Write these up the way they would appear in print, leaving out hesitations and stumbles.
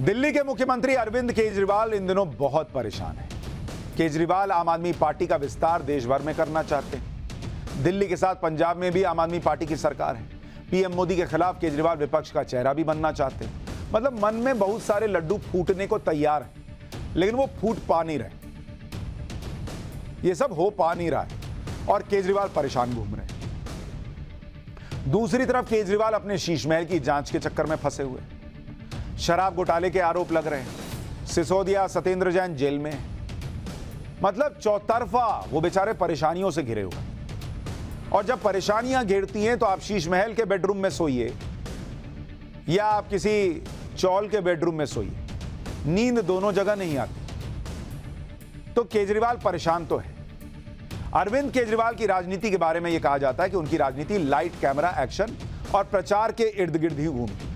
दिल्ली के मुख्यमंत्री अरविंद केजरीवाल इन दिनों बहुत परेशान हैं। केजरीवाल आम आदमी पार्टी का विस्तार देश भर में करना चाहते हैं। दिल्ली के साथ पंजाब में भी आम आदमी पार्टी की सरकार है। पीएम मोदी के खिलाफ केजरीवाल विपक्ष का चेहरा भी बनना चाहते हैं। मतलब मन में बहुत सारे लड्डू फूटने को तैयार हैं, लेकिन वो फूट पा नहीं रहे। ये सब हो पा नहीं रहा है और केजरीवाल परेशान घूम रहे हैं। दूसरी तरफ केजरीवाल अपने शीश महल की जांच के चक्कर में फंसे हुए। शराब घोटाले के आरोप लग रहे हैं। सिसोदिया, सत्येंद्र जैन जेल में। मतलब चौतरफा वो बेचारे परेशानियों से घिरे हुए। और जब परेशानियां घेरती हैं तो आप शीश महल के बेडरूम में सोइए या आप किसी चौल के बेडरूम में सोइए, नींद दोनों जगह नहीं आती। तो केजरीवाल परेशान तो है। अरविंद केजरीवाल की राजनीति के बारे में यह कहा जाता है कि उनकी राजनीति लाइट कैमरा एक्शन और प्रचार के इर्द गिर्द ही घूमती।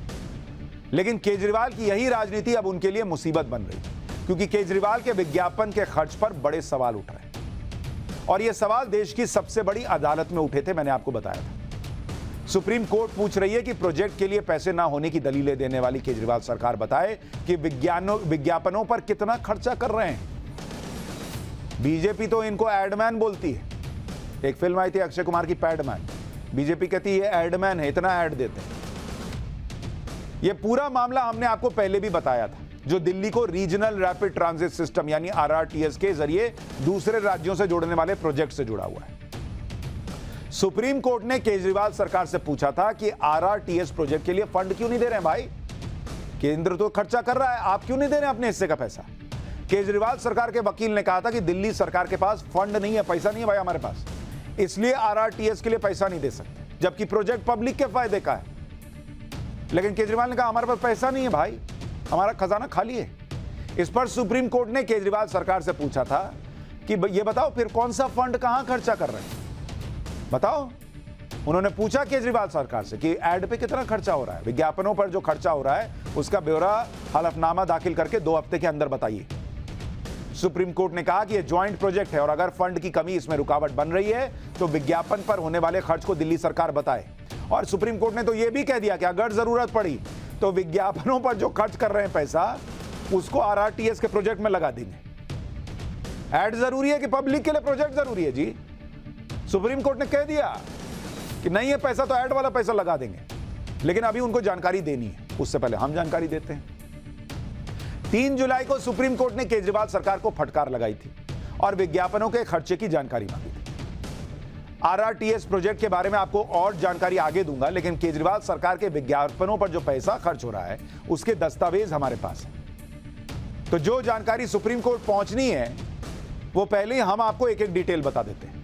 लेकिन केजरीवाल की यही राजनीति अब उनके लिए मुसीबत बन रही है, क्योंकि केजरीवाल के विज्ञापन के खर्च पर बड़े सवाल उठ रहे हैं। और ये सवाल देश की सबसे बड़ी अदालत में उठे थे, मैंने आपको बताया था। सुप्रीम कोर्ट पूछ रही है कि प्रोजेक्ट के लिए पैसे ना होने की दलीलें देने वाली केजरीवाल सरकार बताए कि विज्ञापनों पर कितना खर्चा कर रहे हैं। बीजेपी तो इनको एडमैन बोलती है। एक फिल्म आई थी अक्षय कुमार की, पैडमैन। बीजेपी कहती है एडमैन है, इतना ऐड देते हैं। यह पूरा मामला हमने आपको पहले भी बताया था, जो दिल्ली को रीजनल रैपिड ट्रांजिट सिस्टम यानी आरआरटीएस के जरिए दूसरे राज्यों से जोड़ने वाले प्रोजेक्ट से जुड़ा हुआ है। सुप्रीम कोर्ट ने केजरीवाल सरकार से पूछा था कि आरआरटीएस प्रोजेक्ट के लिए फंड क्यों नहीं दे रहे हैं भाई? केंद्र तो खर्चा कर रहा है, आप क्यों नहीं दे रहे हैं अपने हिस्से का पैसा? केजरीवाल सरकार के वकील ने कहा था कि दिल्ली सरकार के पास फंड नहीं है, पैसा नहीं है भाई हमारे पास, इसलिए आरआरटीएस के लिए पैसा नहीं दे सकते, जबकि प्रोजेक्ट पब्लिक के फायदे का है। लेकिन केजरीवाल ने कहा हमारे पास पैसा नहीं है भाई, हमारा खजाना खाली है। इस पर सुप्रीम कोर्ट ने केजरीवाल सरकार से पूछा था कि ये बताओ फिर कौन सा फंड कहां खर्चा कर रहे हैं, बताओ। उन्होंने पूछा केजरीवाल सरकार से कि एड पे कितना खर्चा हो रहा है, विज्ञापनों पर जो खर्चा हो रहा है उसका ब्यौरा हलफनामा दाखिल करके 2 हफ्ते के अंदर बताइए। सुप्रीम कोर्ट ने कहा कि यह ज्वाइंट प्रोजेक्ट है और अगर फंड की कमी इसमें रुकावट बन रही है तो विज्ञापन पर होने वाले खर्च को दिल्ली सरकार बताए। और सुप्रीम कोर्ट ने तो यह भी कह दिया कि अगर जरूरत पड़ी तो विज्ञापनों पर जो खर्च कर रहे हैं पैसा, उसको आरआरटीएस के प्रोजेक्ट में लगा देंगे। एड जरूरी है कि पब्लिक के लिए प्रोजेक्ट जरूरी है जी? सुप्रीम कोर्ट ने कह दिया कि नहीं है पैसा तो ऐड वाला पैसा लगा देंगे, लेकिन अभी उनको जानकारी देनी है। उससे पहले हम जानकारी देते हैं। 3 जुलाई को सुप्रीम कोर्ट ने केजरीवाल सरकार को फटकार लगाई थी और विज्ञापनों के खर्चे की जानकारी मांगी थी। आरआरटीएस प्रोजेक्ट के बारे में आपको और जानकारी आगे दूंगा, लेकिन केजरीवाल सरकार के विज्ञापनों पर जो पैसा खर्च हो रहा है उसके दस्तावेज हमारे पास है। तो जो जानकारी सुप्रीम कोर्ट पहुंचनी है वो पहले ही हम आपको एक एक डिटेल बता देते हैं।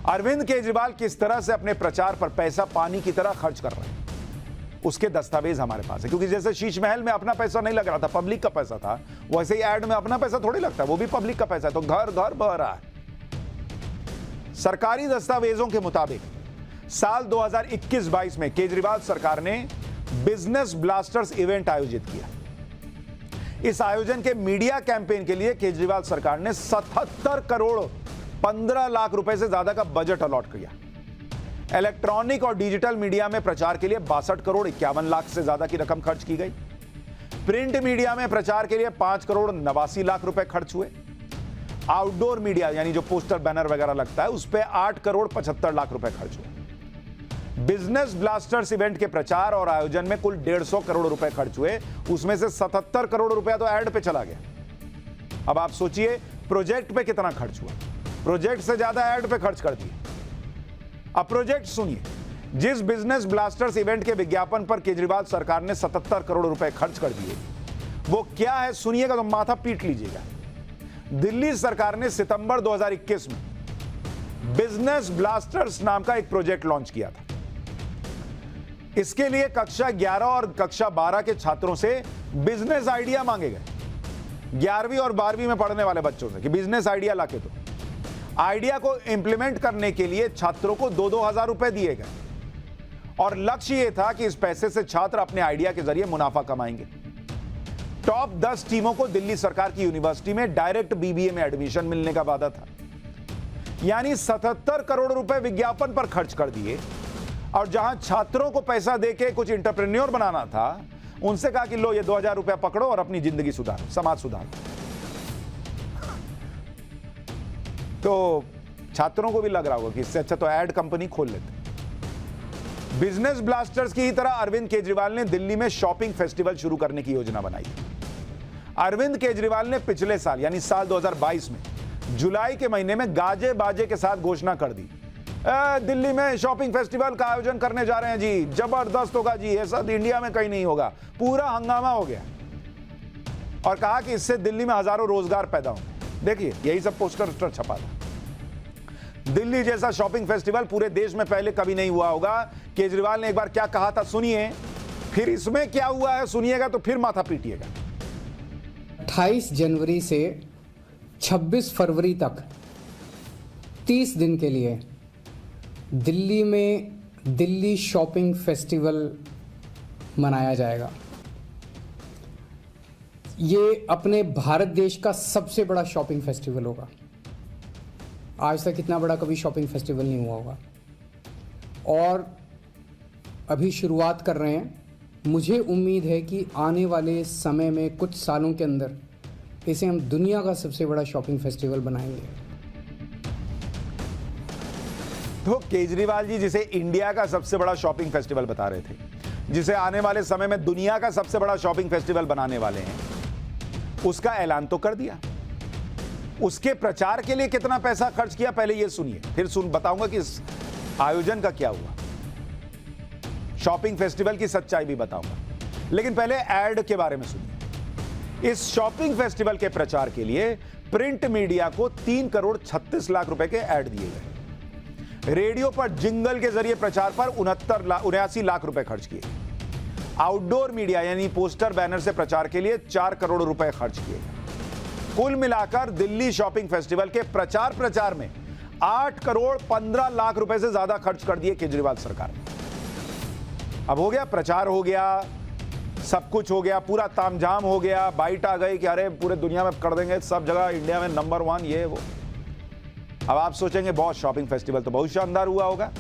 अरविंद केजरीवाल किस तरह से अपने प्रचार पर पैसा पानी की तरह खर्च कर रहे हैं उसके दस्तावेज हमारे पास है। क्योंकि जैसे शीश महल में अपना पैसा नहीं लग रहा था, पब्लिक का पैसा था, वैसे ही ऐड में अपना पैसा थोड़ी लगता है, वो भी पब्लिक का पैसा है, तो घर घर बह रहा है। सरकारी दस्तावेजों के मुताबिक साल 2021-22 में केजरीवाल सरकार ने बिजनेस ब्लास्टर्स इवेंट आयोजित किया। इस आयोजन के मीडिया कैंपेन के लिए केजरीवाल सरकार ने 77 करोड़ 15 लाख रुपए से ज्यादा का बजट अलॉट किया। इलेक्ट्रॉनिक और डिजिटल मीडिया में प्रचार के लिए 62 करोड़ 51 लाख से ज्यादा की रकम खर्च की गई। प्रिंट मीडिया में प्रचार के लिए 5 करोड़ 89 लाख रुपए खर्च हुए। आउटडोर मीडिया यानी जो पोस्टर बैनर वगैरह लगता है उस पे 8 करोड़ 75 लाख रुपए खर्च हुए। बिजनेस ब्लास्टर्स इवेंट के प्रचार और आयोजन में कुल 150 करोड़ रुपए खर्च हुए, उसमें से 77 करोड़ रुपया तो ऐड पे चला गया। अब आप सोचिए प्रोजेक्ट पे कितना खर्च हुआ, प्रोजेक्ट से ज्यादा ऐड पे खर्च कर दिए। अब प्रोजेक्ट सुनिए। जिस बिजनेस ब्लास्टर्स इवेंट के विज्ञापन पर केजरीवाल सरकार ने 77 करोड़ रुपए खर्च कर दिए, वो क्या है सुनिएगा तो माथा पीट लीजिएगा। दिल्ली सरकार ने सितंबर 2021 में बिजनेस ब्लास्टर्स नाम का एक प्रोजेक्ट लॉन्च किया था। इसके लिए कक्षा 11 और कक्षा 12 के छात्रों से बिजनेस आइडिया मांगे गए। 11वीं और 12वीं में पढ़ने वाले बच्चों से कि बिजनेस आइडिया लाके दो। आइडिया को इंप्लीमेंट करने के लिए छात्रों को 2-2 हजार रुपए दिए गए और लक्ष्य यह था कि इस पैसे से छात्र अपने आइडिया के जरिए मुनाफा कमाएंगे। टॉप 10 टीमों को दिल्ली सरकार की यूनिवर्सिटी में डायरेक्ट बीबीए में एडमिशन मिलने का वादा था। यानी 77 करोड़ रुपए विज्ञापन पर खर्च कर दिए और जहां छात्रों को पैसा देके कुछ एंटरप्रेन्योर बनाना था, उनसे कहा कि लो ये 2000 रुपया पकड़ो और अपनी जिंदगी सुधारो, समाज सुधारो। तो छात्रों को भी लग रहा होगा कि इससे अच्छा तो एड कंपनी खोल लेते। बिजनेस ब्लास्टर्स की ही तरह अरविंद केजरीवाल ने दिल्ली में शॉपिंग फेस्टिवल शुरू करने की योजना बनाई थी। अरविंद केजरीवाल ने पिछले साल यानी साल 2022 में जुलाई के महीने में गाजे बाजे के साथ घोषणा कर दी, दिल्ली में शॉपिंग फेस्टिवल का आयोजन करने जा रहे हैं जी, जबरदस्त होगा जी, ऐसा इंडिया में कहीं नहीं होगा। पूरा हंगामा हो गया और कहा कि इससे दिल्ली में हजारों रोजगार पैदा होंगे। देखिए यही सब पोस्टर छपा था। दिल्ली जैसा शॉपिंग फेस्टिवल पूरे देश में पहले कभी नहीं हुआ होगा। केजरीवाल ने एक बार क्या कहा था सुनिए, फिर इसमें क्या हुआ है सुनिएगा तो फिर माथा पीटिएगा। 28 जनवरी से 26 फरवरी तक 30 दिन के लिए दिल्ली में दिल्ली शॉपिंग फेस्टिवल मनाया जाएगा। ये अपने भारत देश का सबसे बड़ा शॉपिंग फेस्टिवल होगा। आज तक इतना बड़ा कभी शॉपिंग फेस्टिवल नहीं हुआ होगा और अभी शुरुआत कर रहे हैं। मुझे उम्मीद है कि आने वाले समय में कुछ सालों के अंदर इसे हम दुनिया का सबसे बड़ा शॉपिंग फेस्टिवल बनाएंगे। तो केजरीवाल जी जिसे इंडिया का सबसे बड़ा शॉपिंग फेस्टिवल बता रहे थे, जिसे आने वाले समय में दुनिया का सबसे बड़ा शॉपिंग फेस्टिवल बनाने वाले हैं, उसका ऐलान तो कर दिया। उसके प्रचार के लिए कितना पैसा खर्च किया पहले ये सुनिए, फिर बताऊंगा कि इस आयोजन का क्या हुआ, शॉपिंग फेस्टिवल की सच्चाई भी बताऊंगा। लेकिन पहले एड के बारे में सुनिए। इस शॉपिंग फेस्टिवल के प्रचार के लिए प्रिंट मीडिया को 3 करोड़ 36 लाख रुपए के ऐड दिए गए। रेडियो पर जिंगल के जरिए प्रचार पर 79 लाख रुपए खर्च किए। आउटडोर मीडिया यानी पोस्टर बैनर से प्रचार के लिए 4 करोड़ रुपए खर्च किए गए। कुल मिलाकर दिल्ली शॉपिंग फेस्टिवल के प्रचार में 8 करोड़ 15 लाख रुपए से ज्यादा खर्च कर दिए केजरीवाल सरकार ने। अब हो गया, प्रचार हो गया, सब कुछ हो गया, पूरा तामझाम हो गया, बाइट आ गई कि अरे पूरे दुनिया में कर देंगे, सब जगह इंडिया में नंबर 1 ये वो। अब आप सोचेंगे बहुत शॉपिंग फेस्टिवल तो बहुत शानदार हुआ होगा,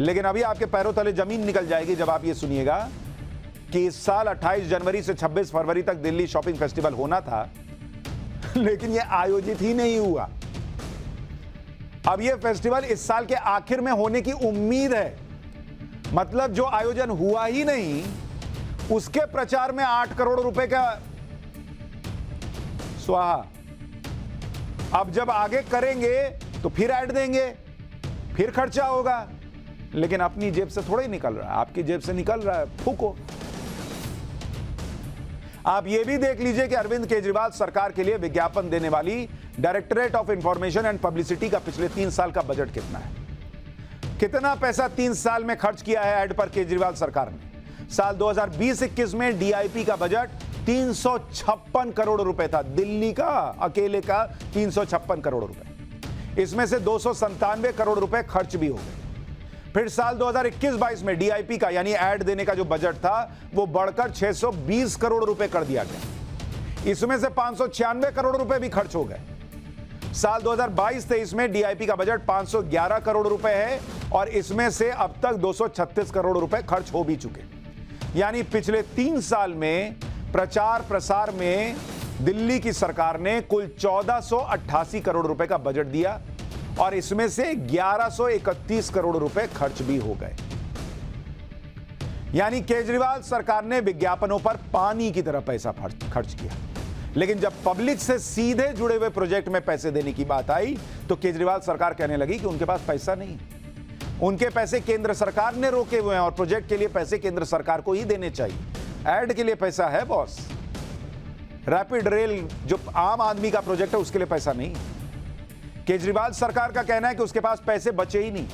लेकिन अभी आपके पैरों तले जमीन निकल जाएगी जब आप ये सुनिएगा कि इस साल 28 जनवरी से 26 फरवरी तक दिल्ली शॉपिंग फेस्टिवल होना था, लेकिन ये आयोजित ही नहीं हुआ। अब ये फेस्टिवल इस साल के आखिर में होने की उम्मीद है। मतलब जो आयोजन हुआ ही नहीं उसके प्रचार में 8 करोड़ रुपए का स्वाहा। अब जब आगे करेंगे तो फिर ऐड देंगे, फिर खर्चा होगा, लेकिन अपनी जेब से थोड़ा ही निकल रहा है, आपकी जेब से निकल रहा है, फूको। आप ये भी देख लीजिए कि अरविंद केजरीवाल सरकार के लिए विज्ञापन देने वाली directorate of information and publicity का पिछले 3 साल का बजट कितना है। कितना पैसा 3 साल में खर्च किया है ऐड पर केजरीवाल सरकार ने। साल 2020-21 में डीआईपी का बजट 356 करोड़ रुपए था, दिल्ली का अकेले का 356 करोड़ रुपए। इसमें से 297 करोड़ रुपए खर्च भी हो गए। फिर साल 2021-22 में डीआईपी का यानी ऐड देने का जो बजट था वो बढ़कर 620 करोड़ रुपए कर दिया गया। इसमें से 596 करोड़ रुपए भी खर्च हो गए। साल 2022-23 में डीआईपी का बजट 511 करोड़ रुपए है और इसमें से अब तक 236 करोड़ रुपए खर्च हो भी चुके। यानी पिछले 3 साल में प्रचार प्रसार में दिल्ली की सरकार ने कुल 1488 करोड़ रुपए का बजट दिया और इसमें से 1131 करोड़ रुपए खर्च भी हो गए। यानी केजरीवाल सरकार ने विज्ञापनों पर पानी की तरह पैसा खर्च किया, लेकिन जब पब्लिक से सीधे जुड़े हुए प्रोजेक्ट में पैसे देने की बात आई तो केजरीवाल सरकार कहने लगी कि उनके पास पैसा नहीं, उनके पैसे केंद्र सरकार ने रोके हुए हैं और प्रोजेक्ट के लिए पैसे केंद्र सरकार को ही देने चाहिए। ऐड के लिए पैसा है बॉस, रैपिड रेल जो आम आदमी का प्रोजेक्ट है उसके लिए पैसा नहीं। केजरीवाल सरकार का कहना है कि उसके पास पैसे बचे ही नहीं।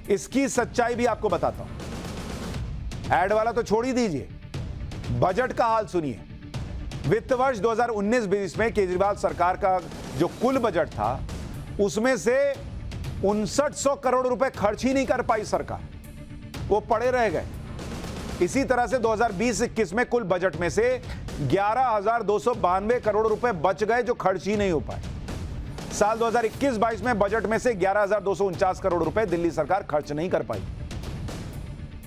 इसकी सच्चाई भी आपको बताता हूं। ऐड वाला तो छोड़ ही दीजिए, बजट का हाल सुनिए। वित्त वर्ष 2019-20 में केजरीवाल सरकार का जो कुल बजट था उसमें से 5900 करोड़ रुपए खर्च ही नहीं कर पाई सरकार, वो पड़े रह गए। इसी तरह से 2020-21 में कुल बजट में से 11,292 करोड़ रुपए बच गए जो खर्च ही नहीं हो पाए। साल 2021-22 में बजट में से 11,249 करोड़ रुपए दिल्ली सरकार खर्च नहीं कर पाई।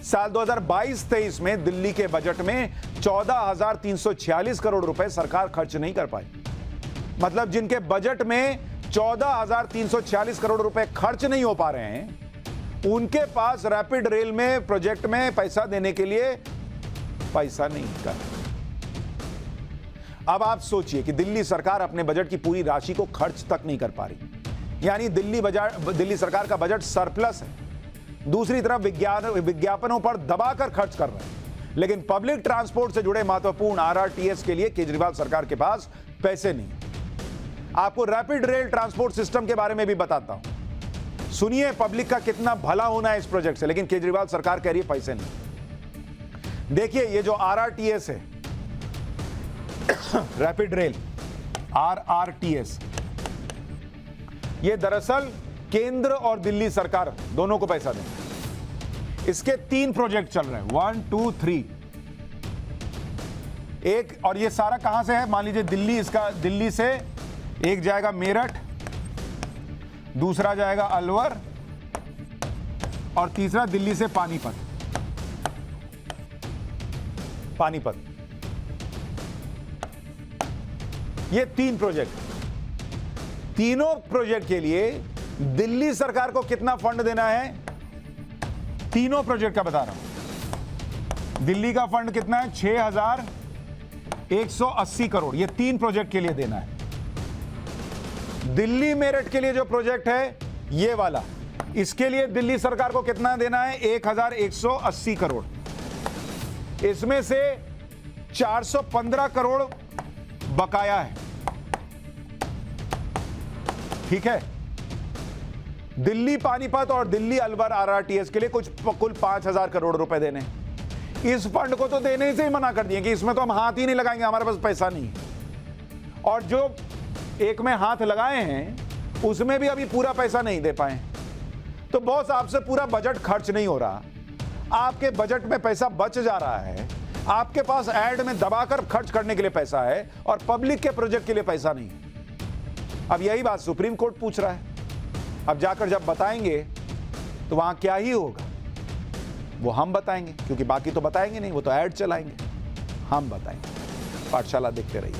साल 2022-23 में दिल्ली के बजट में 14,346 करोड़ रुपए सरकार खर्च नहीं कर पाई। मतलब जिनके बजट में 14,346 करोड़ रुपए खर्च नहीं हो पा रहे हैं, उनके पास रैपिड रेल में प्रोजेक्ट में पैसा देने के लिए पैसा नहीं कर। अब आप सोचिए कि दिल्ली सरकार अपने बजट की पूरी राशि को खर्च तक नहीं कर पा रही, यानी दिल्ली सरकार का बजट सरप्लस है। दूसरी तरफ विज्ञापनों पर दबाकर खर्च कर रहे हैं, लेकिन पब्लिक ट्रांसपोर्ट से जुड़े महत्वपूर्ण आरआरटीएस के लिए केजरीवाल सरकार के पास पैसे नहीं। आपको रैपिड रेल ट्रांसपोर्ट सिस्टम के बारे में भी बताता हूं। सुनिए पब्लिक का कितना भला होना है इस प्रोजेक्ट से, लेकिन केजरीवाल सरकार कह रही है पैसे नहीं। देखिए ये जो आरआरटीएस है, रैपिड रेल आरआरटीएस, ये दरअसल केंद्र और दिल्ली सरकार दोनों को पैसा दें। इसके 3 प्रोजेक्ट चल रहे हैं, 1, 2, 3। एक, और ये सारा कहां से है, मान लीजिए दिल्ली से एक जाएगा मेरठ, दूसरा जाएगा अलवर, और तीसरा दिल्ली से पानीपत। ये 3 प्रोजेक्ट, तीनों प्रोजेक्ट के लिए दिल्ली सरकार को कितना फंड देना है, तीनों प्रोजेक्ट का बता रहा हूं। दिल्ली का फंड कितना है, 6,180 करोड़, ये 3 प्रोजेक्ट के लिए देना है। दिल्ली मेरठ के लिए जो प्रोजेक्ट है ये वाला, इसके लिए दिल्ली सरकार को कितना देना है, 1,180 करोड़। इसमें से 415 करोड़ बकाया है, ठीक है। दिल्ली पानीपत और दिल्ली अलवर आरआरटीएस के लिए कुल 5,000 करोड़ रुपए देने। इस फंड को तो देने से ही मना कर दिए कि इसमें तो हम हाथ ही नहीं लगाएंगे, हमारे पास पैसा नहीं। और जो एक में हाथ लगाए हैं उसमें भी अभी पूरा पैसा नहीं दे पाए। तो बॉस आपसे पूरा बजट खर्च नहीं हो रहा, आपके बजट में पैसा बच जा रहा है, आपके पास एड में दबाकर खर्च करने के लिए पैसा है और पब्लिक के प्रोजेक्ट के लिए पैसा नहीं। अब यही बात सुप्रीम कोर्ट पूछ रहा है। अब जाकर जब बताएंगे तो वहां क्या ही होगा वो हम बताएंगे, क्योंकि बाकी तो बताएंगे नहीं, वो तो ऐड चलाएंगे। हम बताएंगे। पाठशाला देखते रहिए।